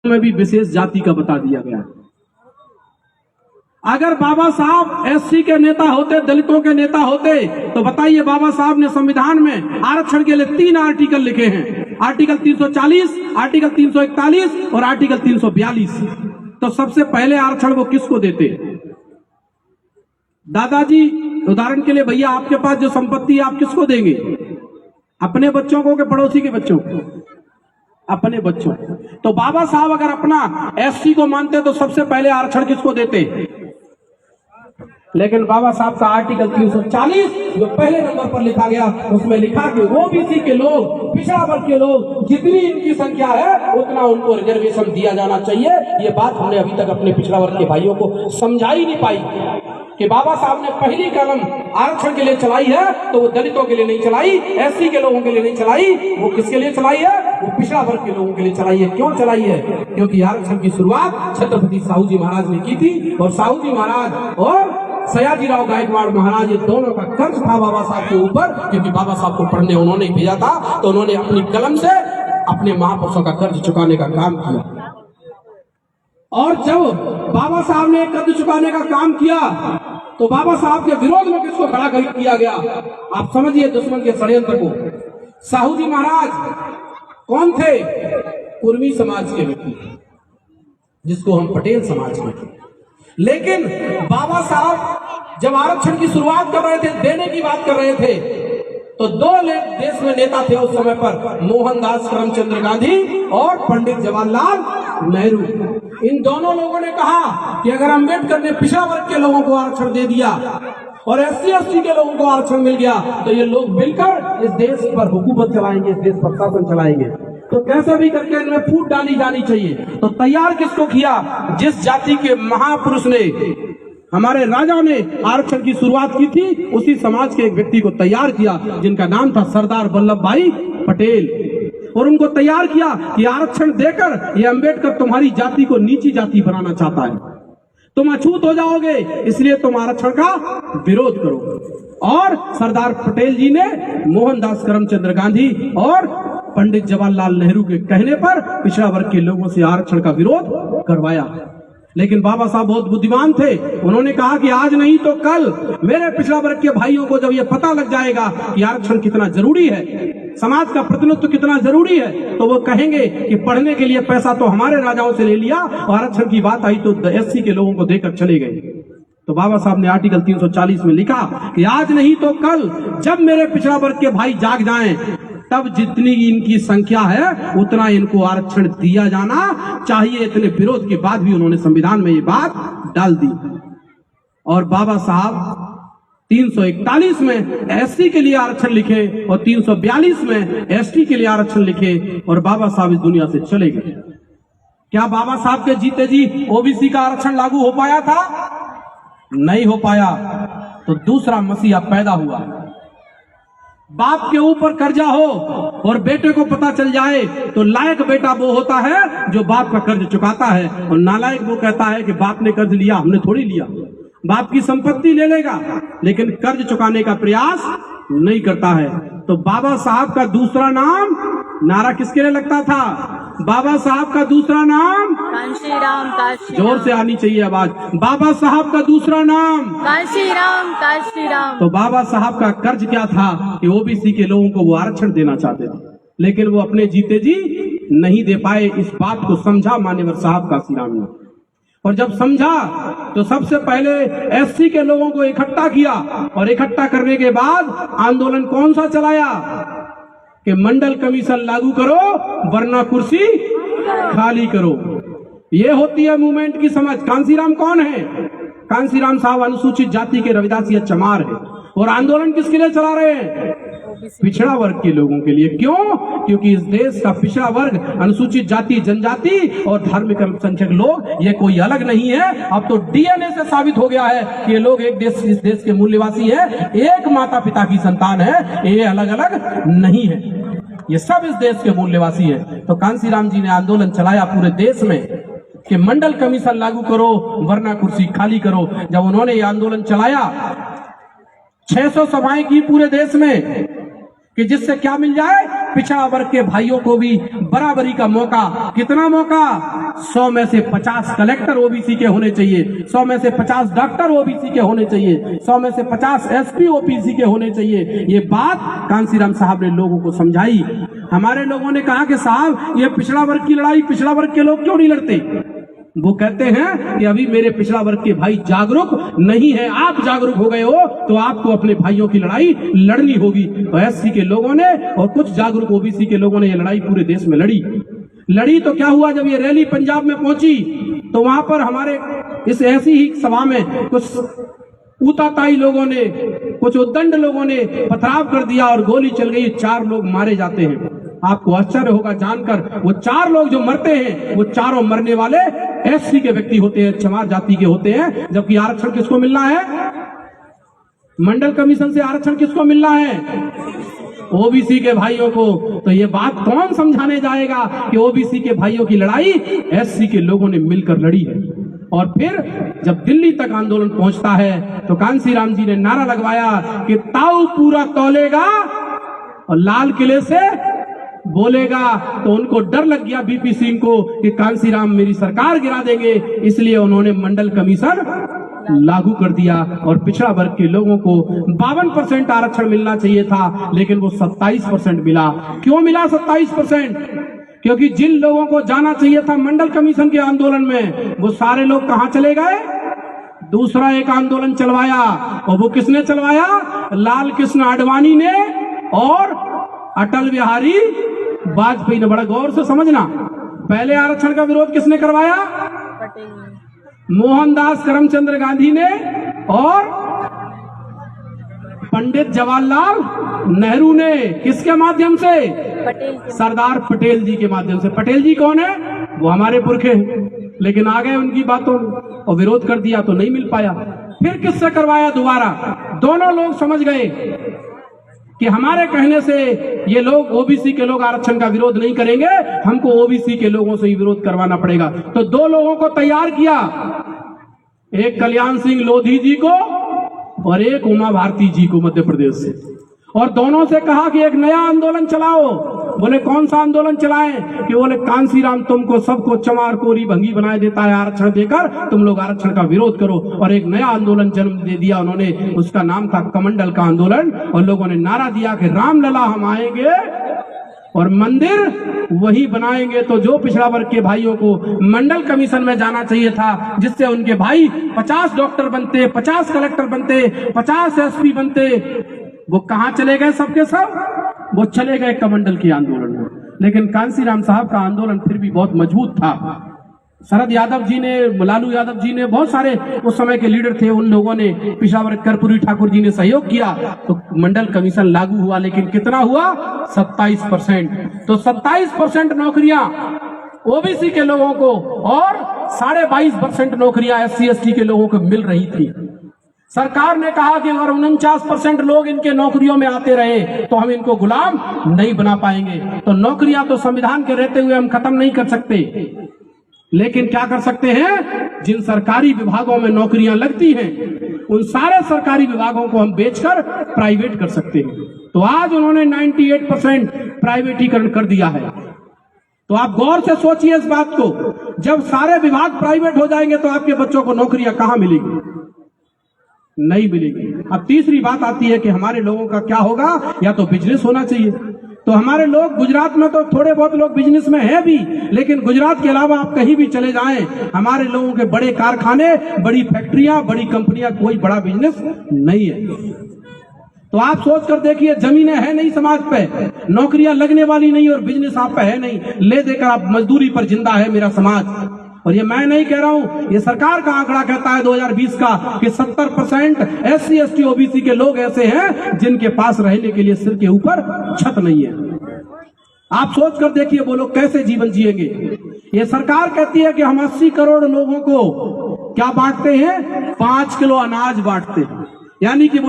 में भी विशेष जाति का बता दिया गया है। अगर बाबा साहब एससी के नेता होते, दलितों के नेता होते, तो बताइए बाबा साहब ने संविधान में आरक्षण के लिए 3 आर्टिकल लिखे हैं, आर्टिकल 340, आर्टिकल 341 और आर्टिकल 342। तो सबसे पहले आरक्षण वो किसको देते? दादाजी, उदाहरण के लिए भैया, आपके पास जो संपत्ति है आप किसको देंगे? अपने बच्चों को कि पड़ोसी के बच्चों को? अपने बच्चों। तो बाबा साहब अगर अपना एससी को मानते तो सबसे पहले आरक्षण किसको देते? लेकिन बाबा साहब का आर्टिकल 340 जो पहले नंबर पर लिखा गया, उसमें लिखा कि ओबीसी के लोग, पिछड़ा वर्ग के लोग, जितनी इनकी संख्या है उतना उनको रिजर्वेशन दिया जाना चाहिए। ये बात हमने अभी तक अपने पिछड़ा वर्ग के भाइयों को समझा ही नहीं पाई कि बाबा साहब ने पहली कलम आरक्षण के लिए चलाई है तो वो दलितों के लिए नहीं चलाई, एससी के लोगों के लिए नहीं चलाई, वो किसके लिए चलाई है? वो पिछड़ा वर्ग के लोगों के लिए चलाई है। क्यों चलाई है? क्योंकि आरक्षण की शुरुआत छत्रपति साहू जी महाराज ने की थी, और साहू जी महाराज और सयाजीराव गायकवाड़ महाराज, ये दोनों का कर्ज था बाबा साहब के ऊपर, क्योंकि बाबा साहब को पढ़ने उन्होंने ही भेजा था, तो उन्होंने अपनी कलम से अपने महापुरुषों का कर्ज चुकाने का काम किया। और जब बाबा साहब ने कर्ज चुकाने का काम किया तो बाबा साहब के विरोध में किसको खड़ा किया गया? आप समझिए दुश्मन के षड्यंत्र को। साहू जी महाराज कौन थे? कुर्मी समाज के व्यक्ति, जिसको हम पटेल समाज कहते हैं। लेकिन बाबा साहब जब आरक्षण की शुरुआत कर रहे थे, देने की बात कर रहे थे, तो 2 देश में नेता थे उस समय पर, मोहनदास करमचंद गांधी और पंडित जवाहरलाल नेहरू। इन दोनों लोगों ने कहा कि अगर अम्बेडकर ने पिछड़ा वर्ग के लोगों को आरक्षण दे दिया और एससी एसटी के लोगों को आरक्षण मिल गया, तो ये लोग मिलकर इस देश पर हुकूमत चलाएंगे, इस देश पर शासन चलाएंगे। तो कैसे भी करके इनमें फूट डाली जानी चाहिए। तो तैयार किसको किया? जिस जाति के महापुरुष ने, हमारे राजा ने आरक्षण की शुरुआत की थी, उसी समाज के एक व्यक्ति को तैयार किया, जिनका नाम था सरदार वल्लभ भाई पटेल। और उनको तैयार किया कि आरक्षण देकर ये अम्बेडकर तुम्हारी जाति को नीची जाति बनाना चाहता है, तुम अछूत हो जाओगे, इसलिए तुम आरक्षण का विरोध करो। और सरदार पटेल जी ने मोहनदास करमचंद गांधी और पंडित जवाहरलाल नेहरू के कहने पर पिछड़ा वर्ग के लोगों से आरक्षण का विरोध करवाया। लेकिन बाबा साहब बहुत बुद्धिमान थे, उन्होंने कहा कि आज नहीं तो कल मेरे पिछड़ा वर्ग के भाइयों को जब ये पता लग जाएगा कि आरक्षण कितना जरूरी है, समाज का प्रतिनिधित्व कितना जरूरी है, तो वो कहेंगे कि पढ़ने के लिए पैसा तो हमारे राजाओं से ले लिया, और आरक्षण की बात आई तो एससी के लोगों को देकर चले गए। तो बाबा साहब ने आर्टिकल 340 में लिखा कि आज नहीं तो कल जब मेरे पिछड़ा वर्ग के भाई जाग जाएं, तब जितनी इनकी संख्या है उतना इनको आरक्षण दिया जाना चाहिए। इतने विरोध के बाद भी उन्होंने संविधान में ये बात डाल दी। और बाबा साहब 341 में एससी के लिए आरक्षण लिखे और 342 में एसटी के लिए आरक्षण लिखे, और बाबा साहब इस दुनिया से चले गए। क्या बाबा साहब के जीते जी ओबीसी का आरक्षण लागू हो पाया था? नहीं हो पाया। तो दूसरा मसीहा पैदा हुआ। बाप के ऊपर कर्जा हो और बेटे को पता चल जाए तो लायक बेटा वो होता है जो बाप का कर्ज चुकाता है, और नालायक वो कहता है कि बाप ने कर्ज लिया, हमने थोड़ी लिया। बाप की संपत्ति ले लेगा लेकिन कर्ज चुकाने का प्रयास नहीं करता है। तो बाबा साहब का दूसरा नाम, नारा किसके लिए लगता था? बाबा साहब का दूसरा नाम कांशीराम। जोर से आनी चाहिए आवाज। बाबा साहब का दूसरा नाम कांशीराम। तो बाबा साहब का कर्ज क्या था कि ओबीसी के लोगों को वो आरक्षण देना चाहते थे, लेकिन वो अपने जीते जी नहीं दे पाए। इस बात को समझा मान्यवर साहब कांशीराम ने, और जब समझा तो सबसे पहले एससी के लोगों को इकट्ठा किया, और इकट्ठा करने के बाद आंदोलन कौन सा चलाया कि मंडल कमीशन लागू करो वरना कुर्सी खाली करो। ये होती है मूवमेंट की समझ। कांशीराम कौन है? कांशीराम साहब अनुसूचित जाति के रविदासिया चमार है, और आंदोलन किसके लिए चला रहे हैं? पिछड़ा वर्ग के लोगों के लिए। क्यों? क्योंकि इस देश का पिछड़ा वर्ग, अनुसूचित जाति, जनजाति और धार्मिक अल्पसंख्यक लोग, ये कोई अलग नहीं है। अब तो डीएनए से साबित हो गया है कि ये लोग एक देश, इस देश के मूल्यवासी है, एक माता पिता की संतान है, ये अलग अलग नहीं है, ये सब इस देश के मूल्यवासी है। तो कांशीराम जी ने आंदोलन चलाया पूरे देश में कि मंडल कमीशन लागू करो वरना कुर्सी खाली करो। जब उन्होंने ये आंदोलन चलाया, 600 सभाएं की पूरे देश में कि जिससे क्या मिल जाए, पिछड़ा वर्ग के भाइयों को भी बराबरी का मौका। कितना मौका? 100 में से 50 कलेक्टर ओबीसी के होने चाहिए, 100 में से 50 डॉक्टर ओबीसी के होने चाहिए, 100 में से 50 एसपी ओबीसी के होने चाहिए। ये बात कांसीराम साहब ने लोगों को समझाई। हमारे लोगों ने कहा कि साहब ये पिछड़ा वर्ग की लड़ाई पिछड़ा वर्ग के लोग क्यों नहीं लड़ते? वो कहते हैं कि अभी मेरे पिछड़ा वर्ग के भाई जागरूक नहीं है। आप जागरूक हो गए हो तो आपको अपने भाइयों की लड़ाई लड़नी होगी। तो एससी के लोगों ने और कुछ जागरूक ओबीसी के लोगों ने ये लड़ाई पूरे देश में लड़ी तो क्या हुआ, जब ये रैली पंजाब में पहुंची तो वहां पर हमारे इस ऐसी ही सभा में कुछ ऊताताई लोगों ने, कुछ उद्दंड लोगों ने पथराव कर दिया और गोली चल गई। 4 लोग मारे जाते हैं। आपको आश्चर्य होगा जानकर, वो 4 लोग जो मरते हैं वो चारों मरने वाले एससी के व्यक्ति होते हैं, चमार जाति के होते हैं। जबकि आरक्षण किसको मिलना है? मंडल कमीशन से आरक्षण किसको मिलना है? ओबीसी के भाइयों को। तो ये बात कौन समझाने जाएगा कि ओबीसी के भाइयों की लड़ाई एससी के लोगों ने मिलकर लड़ी है। और फिर जब दिल्ली तक आंदोलन पहुंचता है तो कांसीराम जी ने नारा लगवाया कि ताऊ पूरा तौलेगा और लाल किले से बोलेगा। तो उनको डर लग गया बीपी सिंह को कि कांसीराम मेरी सरकार गिरा देंगे, इसलिए उन्होंने मंडल कमीशन लागू कर दिया और पिछड़ा वर्ग के लोगों को 52% आरक्षण मिलना चाहिए था, लेकिन वो 27% मिला। क्यों मिला 27%? क्योंकि जिन लोगों को जाना चाहिए था मंडल कमीशन के आंदोलन में, वो सारे लोग कहां चले गए? दूसरा एक आंदोलन चलवाया। और वो किसने चलवाया? लाल कृष्ण आडवाणी ने और अटल बिहारी वाजपेयी ने। बड़ा गौर से समझना, पहले आरक्षण का विरोध किसने करवाया? मोहनदास करमचंद गांधी ने और पंडित जवाहरलाल नेहरू ने। किसके माध्यम से? सरदार पटेल जी के माध्यम से। पटेल जी कौन है? वो हमारे पुरखे हैं, लेकिन आ गए उनकी बातों और विरोध कर दिया तो नहीं मिल पाया। फिर किससे करवाया दोबारा? दोनों लोग समझ गए कि हमारे कहने से ये लोग ओबीसी के लोग आरक्षण का विरोध नहीं करेंगे, हमको ओबीसी के लोगों से ही विरोध करवाना पड़ेगा। तो 2 लोगों को तैयार किया, एक कल्याण सिंह लोधी जी को और एक उमा भारती जी को मध्य प्रदेश से। और दोनों से कहा कि एक नया आंदोलन चलाओ। बोले कौन सा आंदोलन चलाएं? कि बोले कांसीराम तुमको सबको चमार कोरी भंगी बनाए देता है आरक्षण देकर, तुम लोग आरक्षण का विरोध करो। और एक नया आंदोलन जन्म दे दिया उन्होंने, उसका नाम था कमंडल का आंदोलन। और लोगों ने नारा दिया कि रामलला हम आएंगे और मंदिर वही बनाएंगे। तो जो पिछड़ा वर्ग के भाइयों को मंडल कमीशन में जाना चाहिए था, जिससे उनके भाई 50 डॉक्टर बनते, 50 कलेक्टर बनते, 50 एसपी बनते, वो कहां चले गए? सबके सब वो चले गए कमंडल के आंदोलन में। लेकिन कांसीराम साहब का आंदोलन फिर भी बहुत मजबूत था। शरद यादव जी ने, लालू यादव जी ने, बहुत सारे उस समय के लीडर थे, उन लोगों ने, पिछावर कर्पूरी ठाकुर जी ने सहयोग किया तो मंडल कमीशन लागू हुआ। लेकिन कितना हुआ? 27%। तो 27% नौकरियां ओबीसी के लोगों को और 22.5% नौकरियां एससी एसटी के लोगों को मिल रही थी। सरकार ने कहा कि अगर 49% लोग इनके नौकरियों में आते रहे तो हम इनको गुलाम नहीं बना पाएंगे। तो नौकरियां तो संविधान के रहते हुए हम खत्म नहीं कर सकते, लेकिन क्या कर सकते हैं? जिन सरकारी विभागों में नौकरियां लगती हैं उन सारे सरकारी विभागों को हम बेचकर प्राइवेट कर सकते हैं। तो आज उन्होंने 98% प्राइवेटीकरण कर दिया है। तो आप गौर से सोचिए इस बात को, जब सारे विभाग प्राइवेट हो जाएंगे तो आपके बच्चों को नौकरियां कहां मिलेगी? नहीं मिलेगी। अब तीसरी बात आती है कि हमारे लोगों का क्या होगा? या तो बिजनेस होना चाहिए। तो हमारे लोग गुजरात में तो थोड़े बहुत लोग बिजनेस में हैं भी, लेकिन गुजरात के अलावा आप कहीं भी चले जाएं, हमारे लोगों के बड़े कारखाने, बड़ी फैक्ट्रियां, बड़ी कंपनियां, कोई बड़ा बिजनेस नहीं है। तो आप सोच कर देखिए, जमीनें है नहीं समाज पे, नौकरियां लगने वाली नहीं और बिजनेस आप पे है नहीं, ले देकर आप मजदूरी पर जिंदा है मेरा समाज। और ये मैं नहीं कह रहा हूं, ये सरकार का आंकड़ा कहता है 2020 का कि 70% एससी एसटी ओबीसी के लोग ऐसे हैं जिनके पास रहने के लिए सिर के ऊपर छत नहीं है। आप सोच कर देखिए वो लोग कैसे जीवन जिएंगे। ये सरकार कहती है कि हम 80 करोड़ लोगों को क्या बांटते हैं? 5 किलो अनाज बांटते हैं, यानी कि